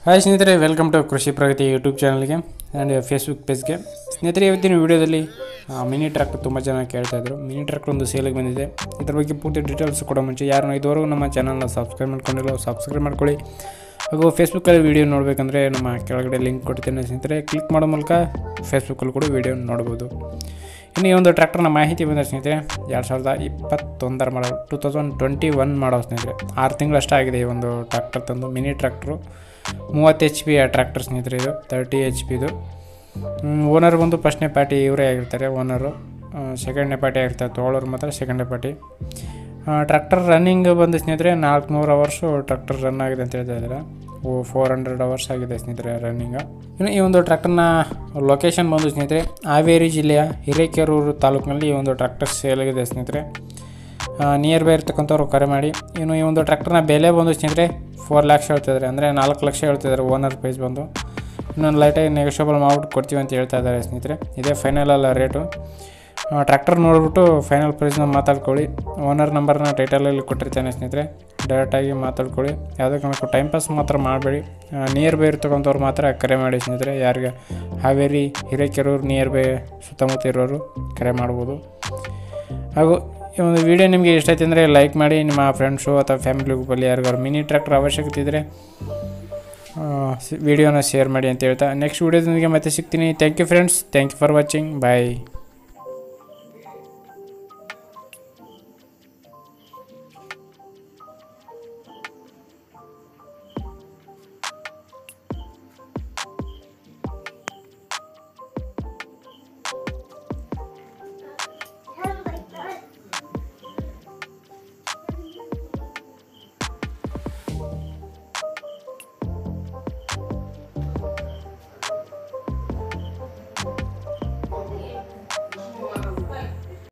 Hi ಸ್ನೇಹಿತರೆ, welcome to ಕೃಷಿ ಪ್ರಗತಿ YouTube ಚಾನಲ್ಗೆ ಆ್ಯಂಡ್ ಫೇಸ್ಬುಕ್ ಪೇಜ್ಗೆ. ಸ್ನೇಹಿತರೆ, ಇವತ್ತಿನ ವಿಡಿಯೋದಲ್ಲಿ ಮಿನಿ ಟ್ರ್ಯಾಕ್ಟರ್ ತುಂಬ ಜನ ಕೇಳ್ತಾಯಿದ್ರು. ಮಿನಿ ಟ್ರ್ಯಾಕ್ಟರ್ ಒಂದು ಸೇಲಿಗೆ ಬಂದಿದೆ. ಇದ್ರ ಬಗ್ಗೆ ಪೂರ್ತಿ ಡೀಟೇಲ್ಸ್ ಕೊಡೋ ಮುಂಚೆ ಯಾರು ಇದುವರೆಗೂ ನಮ್ಮ ಚಾನಲ್ನ ಸಬ್ಸ್ಕ್ರೈಬ್ ಮಾಡ್ಕೊಂಡಿಲ್ಲ, ಸಬ್ಸ್ಕ್ರೈಬ್ ಮಾಡ್ಕೊಳ್ಳಿ. ಹಾಗೂ ಫೇಸ್ಬುಕ್ಕಲ್ಲಿ ವೀಡಿಯೋ ನೋಡಬೇಕಂದ್ರೆ ನಮ್ಮ ಕೆಳಗಡೆ ಲಿಂಕ್ ಕೊಡ್ತೀನಿ ಸ್ನೇಹಿತರೆ, ಕ್ಲಿಕ್ ಮಾಡೋ ಮೂಲಕ ಫೇಸ್ಬುಕ್ಕಲ್ಲಿ ಕೂಡ ವೀಡಿಯೋ ನೋಡ್ಬೋದು. ಇನ್ನು ಈ ಒಂದು ಟ್ರ್ಯಾಕ್ಟರ್ನ ಮಾಹಿತಿ ಬಂದ ಸ್ನೇಹಿತರೆ, 2021 ಮಾಡೋ 2021 ಮಾಡೋ ಸ್ನೇಹಿತರೆ, 6 ತಿಂಗಳಷ್ಟೇ ಆಗಿದೆ ಈ ಒಂದು ಟ್ರ್ಯಾಕ್ಟರ್ ತಂದು. ಮಿನಿ ಟ್ರ್ಯಾಕ್ಟ್ರು 30 HP ಟ್ರ್ಯಾಕ್ಟರ್ ಸ್ನೇಹಿತರೆ, ಇದು 30 HP ಇದು. ಓನರ್ ಬಂದು ಫಸ್ಟ್ನೇ ಪಾರ್ಟಿ ಇವರೇ ಆಗಿರ್ತಾರೆ ಓನರು. ಸೆಕೆಂಡ್ನೇ ಪಾರ್ಟಿ ಆಗಿರ್ತಾರೆ ತೊಗೊಳೋರು ಮಾತ್ರ ಸೆಕೆಂಡ್ನೇ ಪಾರ್ಟಿ. ಟ್ರ್ಯಾಕ್ಟರ್ ರನ್ನಿಂಗ್ ಬಂದು ಸ್ನೇಹಿತರೆ 400 ಅವರ್ಸು ಟ್ರ್ಯಾಕ್ಟರ್ ರನ್ ಆಗಿದೆ ಅಂತ ಹೇಳ್ತಾ ಇದ್ದಾರೆ. 400 ಅವರ್ಸ್ ಆಗಿದೆ ಸ್ನೇಹಿತರೆ ರನ್ನಿಂಗು. ಇನ್ನು ಈ ಒಂದು ಟ್ರ್ಯಾಕ್ಟರ್ನ ಲೊಕೇಶನ್ ಬಂದು ಸ್ನೇಹಿತರೆ, ಹಾವೇರಿ ಜಿಲ್ಲೆಯ ಹಿರೇಕೆರೂರು ತಾಲೂಕಿನಲ್ಲಿ ಈ ಒಂದು ಟ್ರ್ಯಾಕ್ಟರ್ ಸೇಲಾಗಿದೆ ಸ್ನೇಹಿತರೆ. ನಿಯರ್ ಬೈ ಇರ್ತಕ್ಕಂಥವ್ರು ಕರೆ ಮಾಡಿ. ಇನ್ನು ಈ ಒಂದು ಟ್ರ್ಯಾಕ್ಟರ್ನ ಬೆಲೆ ಬಂದು ಸ್ನೇಹಿತರೆ 4 lakhs ಹೇಳ್ತಿದ್ದಾರೆ, ಅಂದರೆ 4 ಲಕ್ಷ ಹೇಳ್ತಿದ್ದಾರೆ ಓನರ್ ಪ್ರೈಸ್ ಬಂದು. ಇನ್ನೊಂದು ಲೈಟಾಗಿ ನೆಗೋಷಿಯಬಲ್ ಮಾಡ್ಬಿಟ್ಟು ಕೊಡ್ತೀವಿ ಅಂತ ಹೇಳ್ತಾ ಇದ್ದಾರೆ ಸ್ನೇಹಿತರೆ. ಇದೇ ಫೈನಲ್ ಅಲ್ಲ ರೇಟು. ಟ್ರ್ಯಾಕ್ಟರ್ ನೋಡಿಬಿಟ್ಟು ಫೈನಲ್ ಪ್ರೈಸ್ನ ಮಾತಾಡ್ಕೊಳ್ಳಿ. ಓನರ್ ನಂಬರ್ನ ಟೈಟಲಲ್ಲಿ ಕೊಟ್ಟಿರ್ತಾನೆ ಸ್ನೇಹಿತರೆ, ಡೈರೆಕ್ಟಾಗಿ ಮಾತಾಡ್ಕೊಳ್ಳಿ. ಯಾವುದೇ ಕಾರಣಕ್ಕೂ ಟೈಮ್ ಪಾಸ್ ಮಾತ್ರ ಮಾಡಬೇಡಿ. ನಿಯರ್ ಬೈ ಇರ್ತಕ್ಕಂಥವ್ರು ಮಾತ್ರ ಕರೆ ಮಾಡಿ ಸ್ನೇಹಿತರೆ. ಯಾರಿಗೆ ಹಾವೇರಿ ಹಿರೇಕೆರೂರು ನಿಯರ್ ಬೈ ಸುತ್ತಮುತ್ತ ಇರೋರು ಕರೆ ಮಾಡ್ಬೋದು. ಹಾಗೂ ಈ ಒಂದು ವಿಡಿಯೋ ನಿಮಗೆ ಇಷ್ಟ ಆಯ್ತು ಅಂದರೆ ಲೈಕ್ ಮಾಡಿ. ನಿಮ್ಮ ಫ್ರೆಂಡ್ಸು ಅಥವಾ ಫ್ಯಾಮಿಲಿ ಗ್ರೂಪಲ್ಲಿ ಯಾರಿಗಾರು ಮಿನಿ ಟ್ರ್ಯಾಕ್ಟರ್ ಅವಶ್ಯಕತೆ ಇದ್ದರೆ ವಿಡಿಯೋನ ಶೇರ್ ಮಾಡಿ ಅಂತ ಹೇಳ್ತಾ ನೆಕ್ಸ್ಟ್ ವಿಡಿಯೋದೊಂದಿಗೆ ಮತ್ತೆ ಸಿಗ್ತೀನಿ. Thank you friends, thank you for watching, bye.